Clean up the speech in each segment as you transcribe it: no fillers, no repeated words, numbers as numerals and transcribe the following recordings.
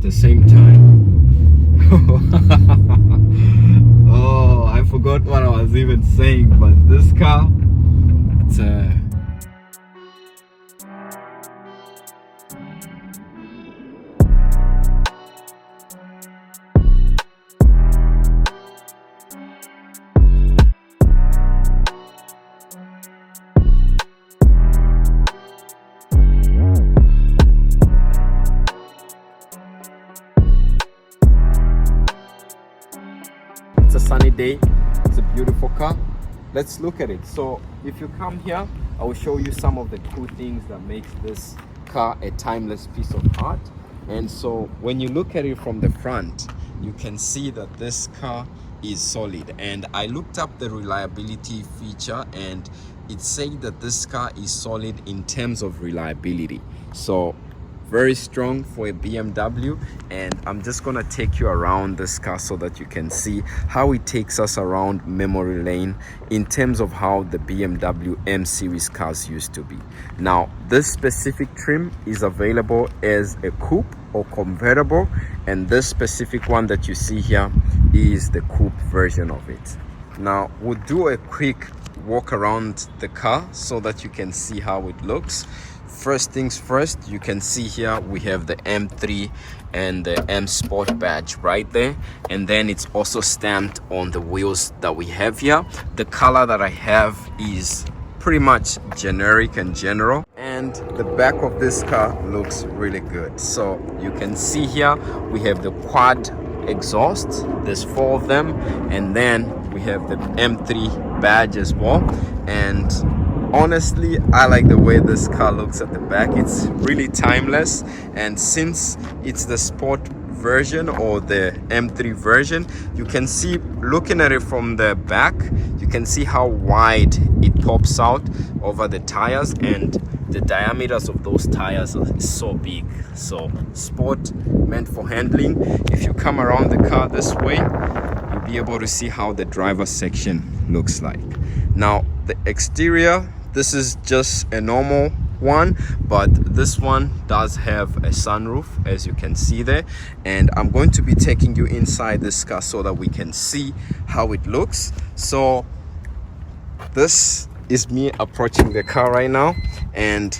the same time. Oh, I forgot what I was even saying, but this car, it's a sunny day. It's a beautiful car. Let's look at it. So if you come here, I will show you some of the cool things that makes this car a timeless piece of art. And so when you look at it from the front, you can see that this car is solid. And I looked up the reliability feature, and it said that this car is solid in terms of reliability. So very strong for a BMW, and I'm just gonna take you around this car so that you can see how it takes us around memory lane in terms of how the BMW M series cars used to be. Now, this specific trim is available as a coupe or convertible, and this specific one that you see here is the coupe version of it. Now, we'll do a quick walk around the car so that you can see how it looks. First things first, you can see here we have the M3 and the M Sport badge right there, and then it's also stamped on the wheels that we have here. The color that I have is pretty much generic and general, and the back of this car looks really good. So you can see here we have the quad exhaust, there's 4 of them, and then we have the M3 badge as well. And honestly, I like the way this car looks at the back. It's really timeless, and since it's the sport version or the M3 version, you can see, looking at it from the back, you can see how wide it pops out over the tires, and the diameters of those tires is so big. So sport, meant for handling. If you come around the car this way, you'll be able to see how the driver's section looks like. Now, the exterior, this is just a normal one, but this one does have a sunroof, as you can see there, and I'm going to be taking you inside this car so that we can see how it looks. So this is me approaching the car right now, and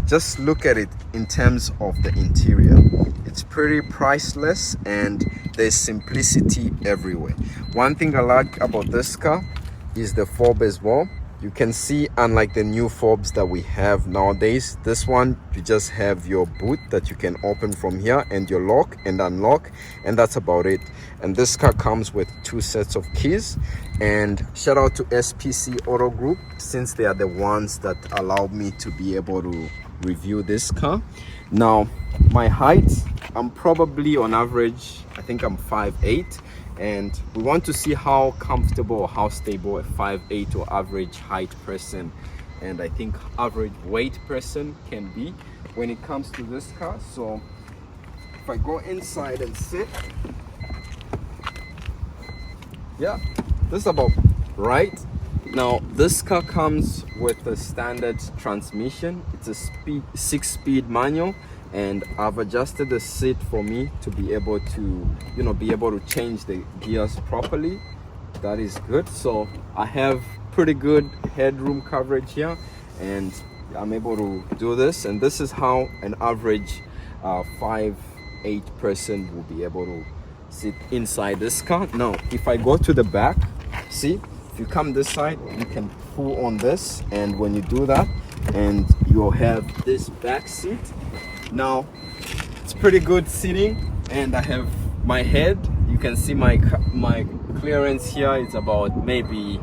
just look at it in terms of the interior. It's pretty priceless, and there's simplicity everywhere. One thing I like about this car is the fob as well. You can see, unlike the new fobs that we have nowadays, this one, you just have your boot that you can open from here and your lock and unlock, and that's about it. And this car comes with 2 sets of keys. And shout out to SPC Auto Group, since they are the ones that allowed me to be able to review this car. Now, my height, I'm probably on average, I think I'm 5'8", and we want to see how comfortable or how stable a 5'8" or average height person, and I think average weight person, can be when it comes to this car. So if I go inside and sit, yeah, this is about right. Now, this car comes with a standard transmission. It's a 6-speed manual, and I've adjusted the seat for me to be able to, change the gears properly. That is good. So I have pretty good headroom coverage here, and I'm able to do this. And this is how an average 5'8" person will be able to sit inside this car. Now, if I go to the back, see, if you come this side, you can pull on this, and when you do that, and you'll have this back seat. Now, it's pretty good seating, and I have my head. You can see my clearance here is about maybe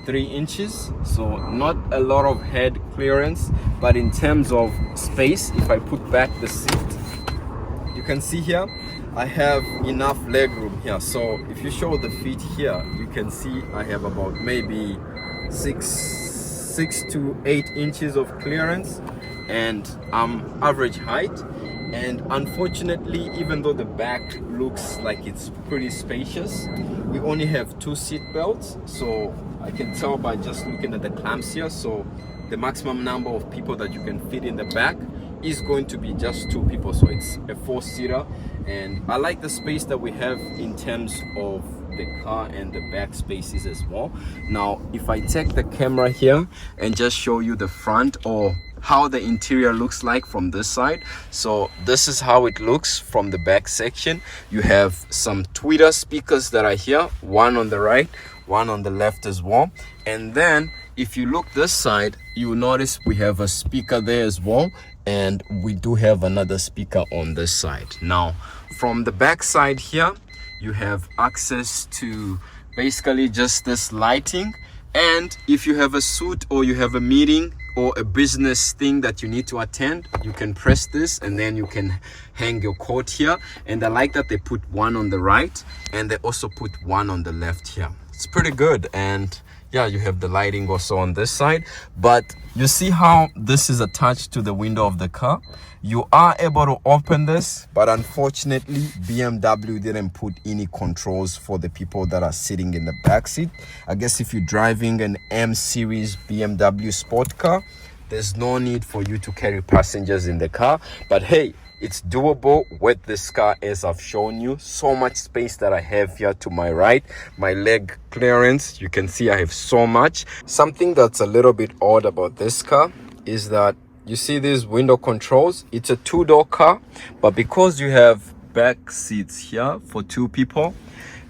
3 inches, so not a lot of head clearance, but in terms of space, if I put back the seat, you can see here I have enough leg room here. So if you show the feet here, you can see I have about maybe 6 to 8 inches of clearance, and I'm average height. And unfortunately, even though the back looks like it's pretty spacious, we only have 2 seat belts. So I can tell by just looking at the clamps here, so the maximum number of people that you can fit in the back is going to be just 2 people. So it's a 4-seater, And I like the space that we have in terms of the car and the back spaces as well. Now if I take the camera here and just show you the front, or how the interior looks like from this side. So this is how it looks from the back section. You have some tweeter speakers that are here, one on the right, one on the left as well. And then if you look this side, you will notice we have a speaker there as well, and we do have another speaker on this side. Now from the back side here, you have access to basically just this lighting. And if you have a suit or you have a meeting or a business thing that you need to attend, you can press this and then you can hang your coat here. And I like that they put one on the right and they also put one on the left here. It's pretty good. And yeah, you have the lighting also on this side, but you see how this is attached to the window of the car. You are able to open this, but unfortunately BMW didn't put any controls for the people that are sitting in the back seat. I guess if you're driving an M series BMW sport car, there's no need for you to carry passengers in the car. But hey, it's doable with this car, as I've shown you. So much space that I have here to my right, my leg clearance, you can see I have so much. Something that's a little bit odd about this car is that you see these window controls. It's a two-door car, but because you have back seats here for two people,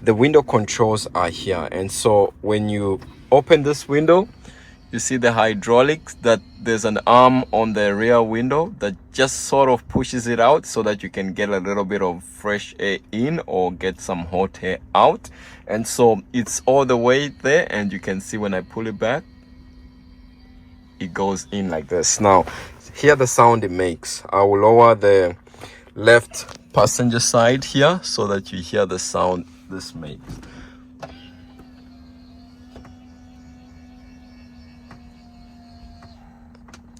the window controls are here. And so when you open this window, you see the hydraulics, that there's an arm on the rear window that just sort of pushes it out so that you can get a little bit of fresh air in or get some hot air out. And so it's all the way there, and you can see when I pull it back, it goes in like this. Now hear the sound it makes. I will lower the left passenger side here so that you hear the sound this makes.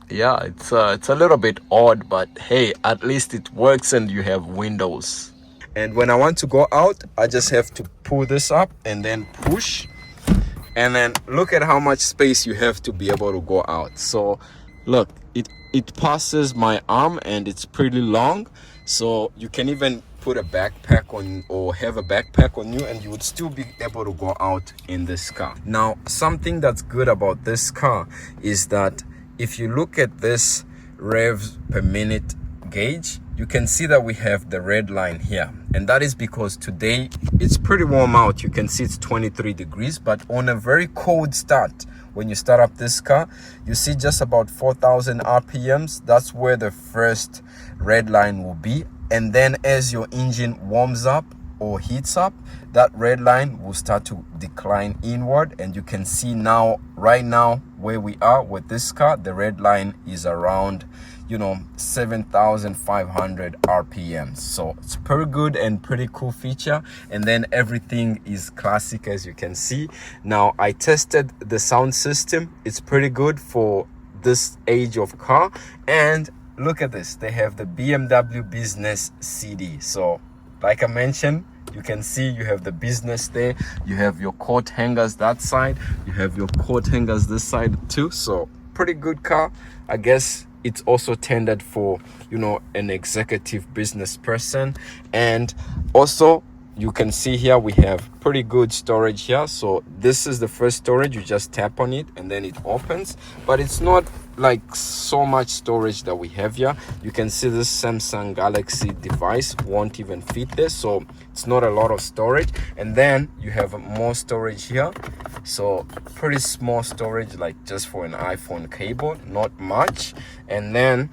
Yeah, it's a little bit odd, but hey, at least it works and you have windows. And when I want to go out, I just have to pull this up and then push, and then look at how much space you have to be able to go out. So look, it passes my arm and it's pretty long, so you can even put a backpack on or have a backpack on you and you would still be able to go out in this car. Now something that's good about this car is that if you look at this revs per minute gauge, you can see that we have the red line here, and that is because today it's pretty warm out. You can see it's 23 degrees, but on a very cold start, when you start up this car, you see just about 4,000 RPMs. That's where the first red line will be. And then as your engine warms up or heats up, that red line will start to decline inward. And you can see now, right now, where we are with this car, the red line is around 7,500 RPMs. So it's pretty good and pretty cool feature. And then everything is classic, as you can see. Now I tested the sound system. It's pretty good for this age of car. And look at this, they have the BMW business CD. So like I mentioned, you can see you have the business there, you have your coat hangers that side, you have your coat hangers this side too. So pretty good car. I guess it's also tended for an executive business person. And also you can see here we have pretty good storage here. So this is the first storage, you just tap on it and then it opens, but it's not like so much storage that we have here. You can see this Samsung Galaxy device won't even fit there, so it's not a lot of storage. And then you have more storage here, so pretty small storage, like just for an iPhone cable, not much. And then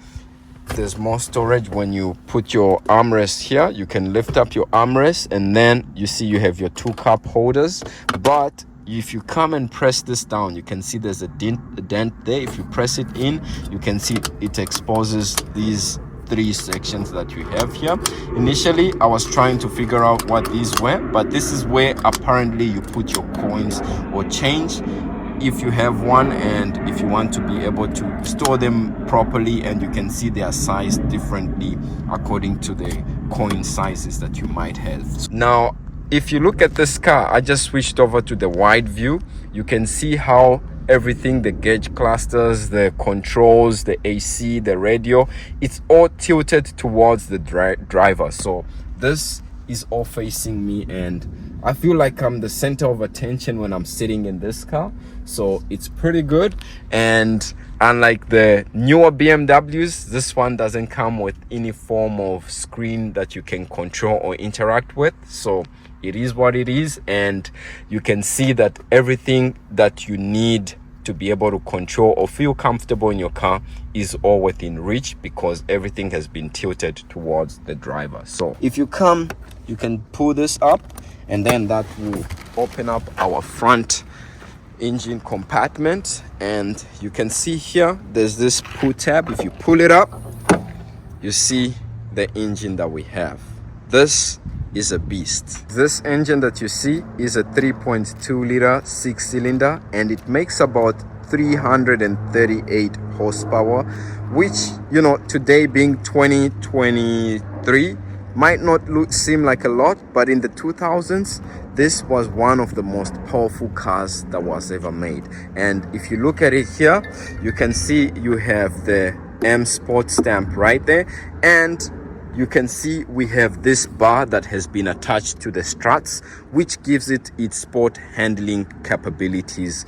there's more storage when you put your armrest here. You can lift up your armrest, and then you see you have your 2 cup holders. But if you come and press this down, you can see there's a dent there. If you press it in, you can see it exposes these 3 sections that you have here. Initially I was trying to figure out what these were, but this is where apparently you put your coins or change, if you have one, and if you want to be able to store them properly. And you can see they are sized differently according to the coin sizes that you might have. Now if you look at this car, I just switched over to the wide view. You can see how everything, the gauge clusters, the controls, the AC, the radio, it's all tilted towards the driver. So this is all facing me, and I feel like I'm the center of attention when I'm sitting in this car. So it's pretty good. And unlike the newer BMWs, this one doesn't come with any form of screen that you can control or interact with. So it is what it is, and you can see that everything that you need to be able to control or feel comfortable in your car is all within reach, because everything has been tilted towards the driver. So if you come, you can pull this up, and then that will open up our front engine compartment. And you can see here there's this pull tab. If you pull it up, you see the engine that we have. This is a beast. This engine that you see is a 3.2 liter 6-cylinder, and it makes about 338 horsepower, which, you know, today being 2023 might not seem like a lot, but in the 2000s this was one of the most powerful cars that was ever made. And if you look at it here, you can see you have the M Sport stamp right there, and you can see we have this bar that has been attached to the struts, which gives it its sport handling capabilities,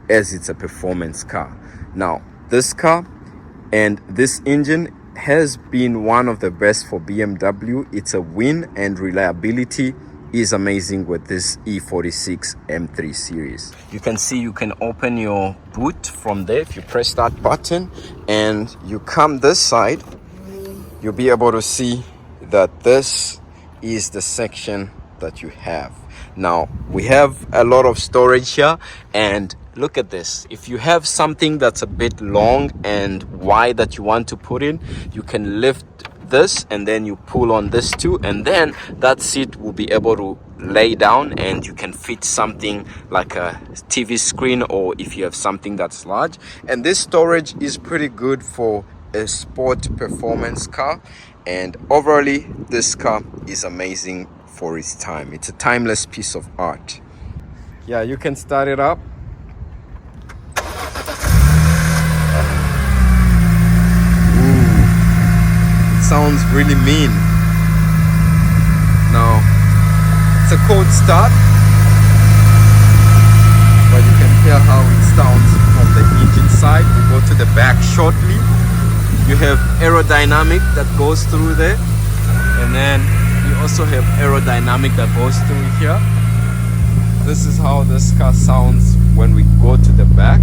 as it's a performance car. Now, this car and this engine has been one of the best for BMW. It's a win, and reliability is amazing with this E46 M3 series. You can see you can open your boot from there if you press that button, and you come this side, you'll be able to see that this is the section that you have. Now, we have a lot of storage here, and look at this. If you have something that's a bit long and wide that you want to put in, you can lift this and then you pull on this too, and then that seat will be able to lay down, and you can fit something like a TV screen, or if you have something that's large. And this storage is pretty good for a sport performance car, and overall this car is amazing for its time. It's a timeless piece of art. Yeah, you can start it up. Ooh, it sounds really mean. Now, it's a cold start, but you can hear how it sounds from the engine side. We'll go to the back shortly. You have aerodynamic that goes through there, and then you also have aerodynamic that goes through here. This is how this car sounds when we go to the back.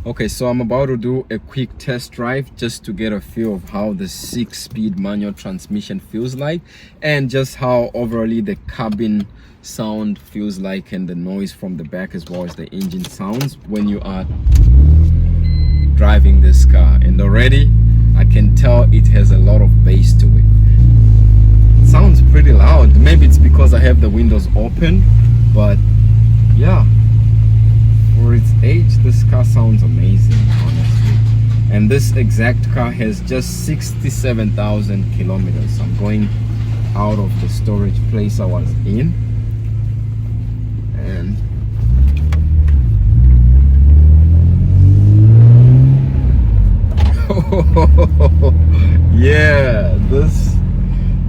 Okay, so I'm about to do a quick test drive just to get a feel of how the 6-speed manual transmission feels like, and just how overall the cabin sound feels like, and the noise from the back as well as the engine sounds when you are driving this car. And already I can tell it has a lot of bass to it. It sounds pretty loud. Maybe it's because I have the windows open, but yeah, for its age, this car sounds amazing, honestly. And this exact car has just 67,000 kilometers. I'm going out of the storage place I was in, and yeah,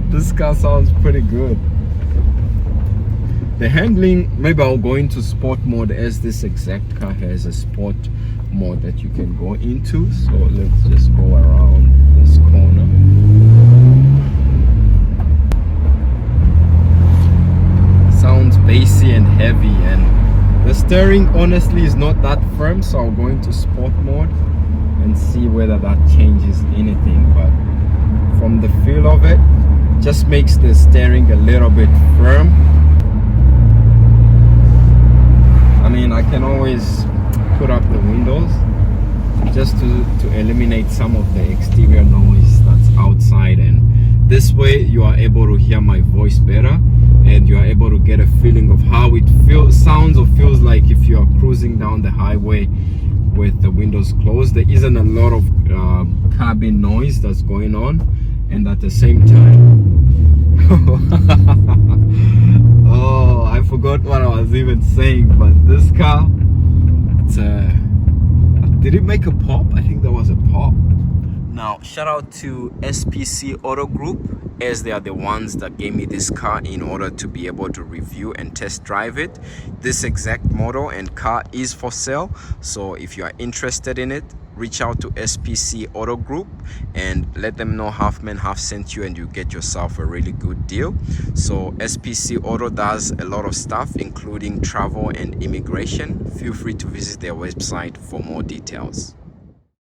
this car sounds pretty good. The handling, maybe I'll go into sport mode, as this exact car has a sport mode that you can go into. So let's just go around this corner. Sounds bassy and heavy, and the steering honestly is not that firm, so I'll go into sport mode and see whether that changes anything. But from the feel of it, just makes the steering a little bit firm. I mean, I can always put up the windows just to eliminate some of the exterior noise that's outside, and this way you are able to hear my voice better, and you are able to get a feeling of how it sounds or feels like if you are cruising down the highway with the windows closed. There isn't a lot of cabin noise that's going on, and at the same time oh, I forgot what I was even saying, but this car, it's did it make a pop? I think there was a pop. Now, shout out to SPC Auto Group, as they are the ones that gave me this car in order to be able to review and test drive it. This exact model and car is for sale, so if you are interested in it, reach out to SPC Auto Group and let them know Halfman Half sent you, and you get yourself a really good deal. So SPC Auto does a lot of stuff, including travel and immigration. Feel free to visit their website for more details.